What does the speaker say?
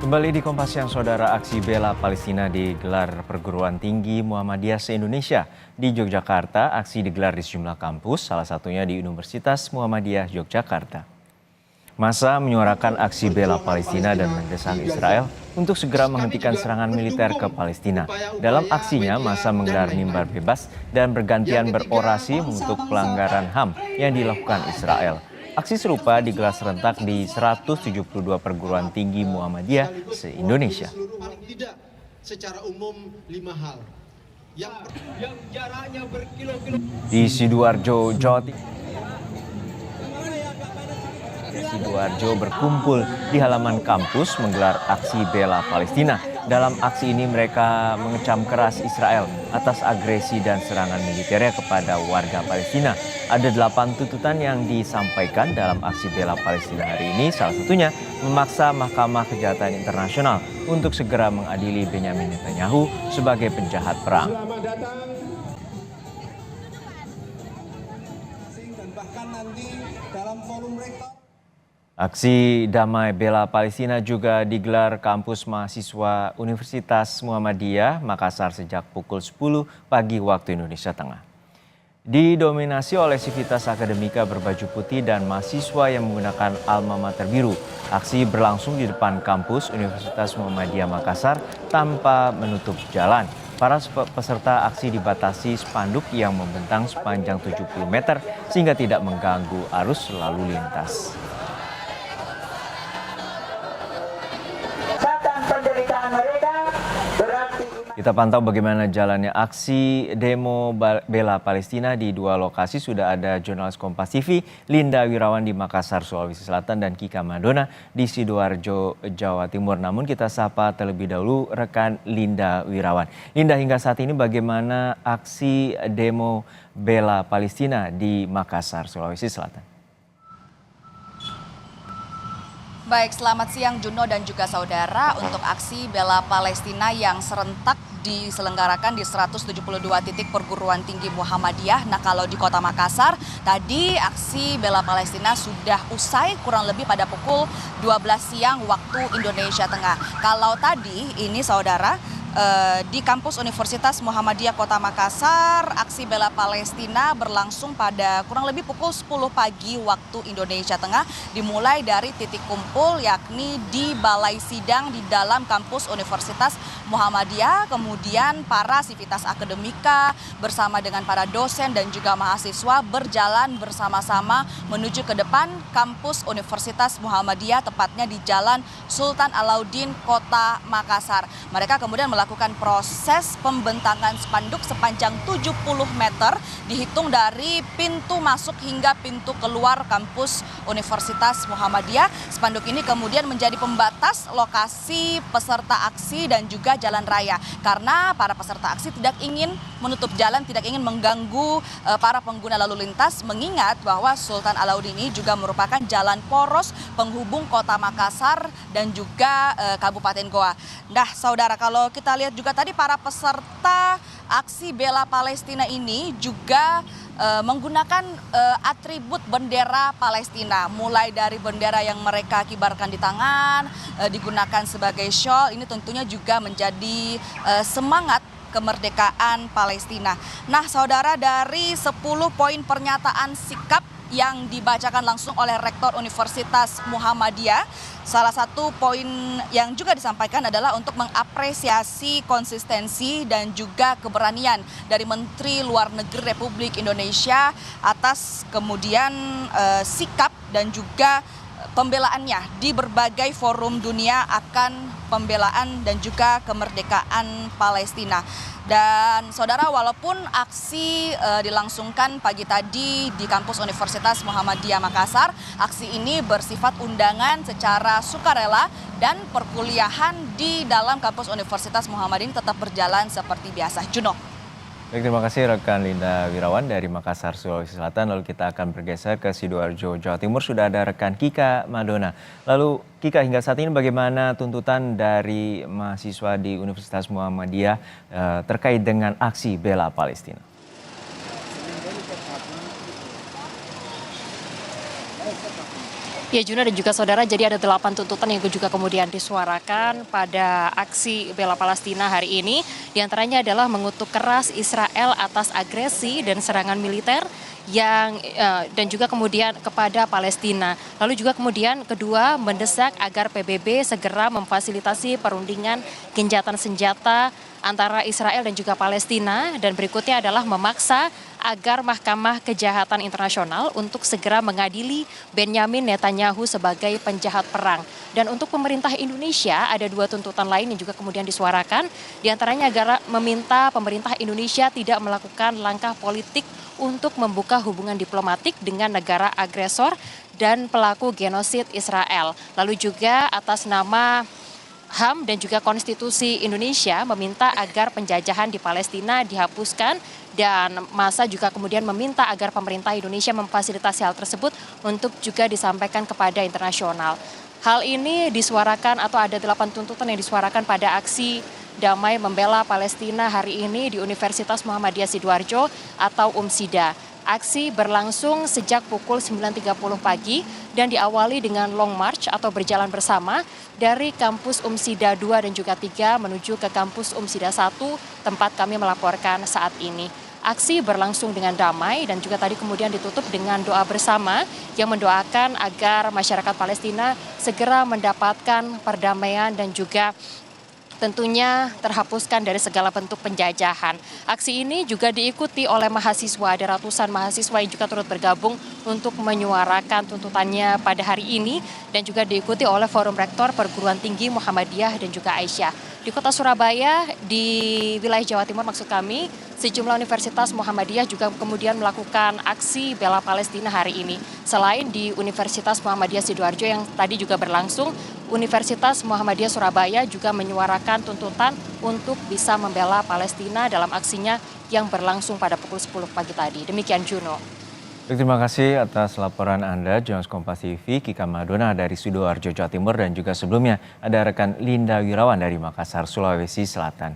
Kembali di Kompas Siang, Saudara, aksi bela Palestina digelar perguruan tinggi Muhammadiyah se-Indonesia. Di Yogyakarta, aksi digelar di sejumlah kampus, salah satunya di Universitas Muhammadiyah Yogyakarta. Massa menyuarakan aksi bela Palestina dan mendesak Israel untuk segera menghentikan serangan militer ke Palestina. Dalam aksinya, massa menggelar mimbar bebas dan bergantian berorasi untuk pelanggaran HAM yang dilakukan Israel. Aksi serupa digelar serentak di 172 perguruan tinggi Muhammadiyah se-Indonesia. Di Sidoarjo, Jawa Timur, Sidoarjo berkumpul di halaman kampus menggelar aksi bela Palestina. Dalam aksi ini mereka mengecam keras Israel atas agresi dan serangan militernya kepada warga Palestina. Ada 8 tuntutan yang disampaikan dalam aksi bela Palestina hari ini, salah satunya memaksa Mahkamah Kejahatan Internasional untuk segera mengadili Benyamin Netanyahu sebagai penjahat perang. Aksi damai bela Palestina juga digelar kampus mahasiswa Universitas Muhammadiyah Makassar sejak pukul 10 pagi waktu Indonesia Tengah. Didominasi oleh sivitas akademika berbaju putih dan mahasiswa yang menggunakan alma mater biru. Aksi berlangsung di depan kampus Universitas Muhammadiyah Makassar tanpa menutup jalan. Para peserta aksi dibatasi spanduk yang membentang sepanjang 70 meter sehingga tidak mengganggu arus lalu lintas. Kita pantau bagaimana jalannya aksi demo bela Palestina di dua lokasi. Sudah ada jurnalis Kompas TV Linda Wirawan di Makassar, Sulawesi Selatan dan Kika Madona di Sidoarjo, Jawa Timur. Namun kita sapa terlebih dahulu rekan Linda Wirawan. Linda, hingga saat ini bagaimana aksi demo bela Palestina di Makassar, Sulawesi Selatan? Baik, selamat siang Juno dan juga saudara. Untuk aksi bela Palestina yang serentak diselenggarakan di 172 titik perguruan tinggi Muhammadiyah. Nah, kalau di Kota Makassar, tadi aksi bela Palestina sudah usai kurang lebih pada pukul 12 siang waktu Indonesia Tengah. Kalau tadi ini saudara, di kampus Universitas Muhammadiyah Kota Makassar, aksi bela Palestina berlangsung pada kurang lebih pukul 10 pagi waktu Indonesia Tengah, dimulai dari titik kumpul yakni di Balai Sidang di dalam kampus Universitas Muhammadiyah. Kemudian para sivitas akademika bersama dengan para dosen dan juga mahasiswa berjalan bersama-sama menuju ke depan kampus Universitas Muhammadiyah, tepatnya di Jalan Sultan Alauddin, Kota Makassar. Mereka kemudian melakukan proses pembentangan spanduk sepanjang 70 meter dihitung dari pintu masuk hingga pintu keluar kampus Universitas Muhammadiyah. Spanduk ini kemudian menjadi pembatas lokasi peserta aksi dan juga jalan raya, karena para peserta aksi tidak ingin menutup jalan, tidak ingin mengganggu para pengguna lalu lintas, mengingat bahwa Sultan Alauddin ini juga merupakan jalan poros penghubung Kota Makassar dan juga Kabupaten Goa. Nah, saudara, kalau kita lihat juga tadi para peserta aksi bela Palestina ini juga menggunakan atribut bendera Palestina, mulai dari bendera yang mereka kibarkan di tangan, digunakan sebagai shawl. Ini tentunya juga menjadi semangat kemerdekaan Palestina. Nah, saudara, dari 10 poin pernyataan sikap yang dibacakan langsung oleh Rektor Universitas Muhammadiyah, salah satu poin yang juga disampaikan adalah untuk mengapresiasi konsistensi dan juga keberanian dari Menteri Luar Negeri Republik Indonesia atas kemudian sikap dan juga pembelaannya di berbagai forum dunia akan pembelaan dan juga kemerdekaan Palestina. Dan saudara, walaupun aksi dilangsungkan pagi tadi di kampus Universitas Muhammadiyah Makassar, aksi ini bersifat undangan secara sukarela dan perkuliahan di dalam kampus Universitas Muhammadiyah tetap berjalan seperti biasa. Juno. Baik, terima kasih rekan Linda Wirawan dari Makassar, Sulawesi Selatan. Lalu kita akan bergeser ke Sidoarjo, Jawa Timur. Sudah ada rekan Kika Madona. Lalu Kika, hingga saat ini bagaimana tuntutan dari mahasiswa di Universitas Muhammadiyah terkait dengan aksi bela Palestina? Ya Juno dan juga saudara, jadi ada 8 tuntutan yang juga kemudian disuarakan pada aksi bela Palestina hari ini. Di antaranya adalah mengutuk keras Israel atas agresi dan serangan militer dan juga kemudian kepada Palestina. Lalu juga kemudian kedua mendesak agar PBB segera memfasilitasi perundingan gencatan senjata antara Israel dan juga Palestina, dan berikutnya adalah memaksa agar Mahkamah Kejahatan Internasional untuk segera mengadili Benyamin Netanyahu sebagai penjahat perang. Dan untuk pemerintah Indonesia ada 2 tuntutan lain yang juga kemudian disuarakan, di antaranya agar meminta pemerintah Indonesia tidak melakukan langkah politik untuk membuka hubungan diplomatik dengan negara agresor dan pelaku genosid Israel. Lalu juga atas nama HAM dan juga Konstitusi Indonesia meminta agar penjajahan di Palestina dihapuskan, dan masa juga kemudian meminta agar pemerintah Indonesia memfasilitasi hal tersebut untuk juga disampaikan kepada internasional. Hal ini disuarakan atau ada 8 tuntutan yang disuarakan pada aksi damai membela Palestina hari ini di Universitas Muhammadiyah Sidoarjo atau UMSIDA. Aksi berlangsung sejak pukul 9.30 pagi dan diawali dengan long march atau berjalan bersama dari kampus UMSIDA 2 dan juga 3 menuju ke kampus UMSIDA 1 tempat kami melaporkan saat ini. Aksi berlangsung dengan damai dan juga tadi kemudian ditutup dengan doa bersama yang mendoakan agar masyarakat Palestina segera mendapatkan perdamaian dan juga tentunya terhapuskan dari segala bentuk penjajahan. Aksi ini juga diikuti oleh mahasiswa, ada ratusan mahasiswa yang juga turut bergabung untuk menyuarakan tuntutannya pada hari ini, dan juga diikuti oleh Forum Rektor Perguruan Tinggi Muhammadiyah dan juga Aisyah. Di kota Surabaya, di wilayah Jawa Timur maksud kami, sejumlah universitas Muhammadiyah juga kemudian melakukan aksi bela Palestina hari ini. Selain di Universitas Muhammadiyah Sidoarjo yang tadi juga berlangsung, Universitas Muhammadiyah Surabaya juga menyuarakan tuntutan untuk bisa membela Palestina dalam aksinya yang berlangsung pada pukul 10 pagi tadi. Demikian Juno. Terima kasih atas laporan Anda, Jurnalis Kompas TV, Kika Madona dari Sidoarjo, Jawa Timur, dan juga sebelumnya ada rekan Linda Wirawan dari Makassar, Sulawesi Selatan.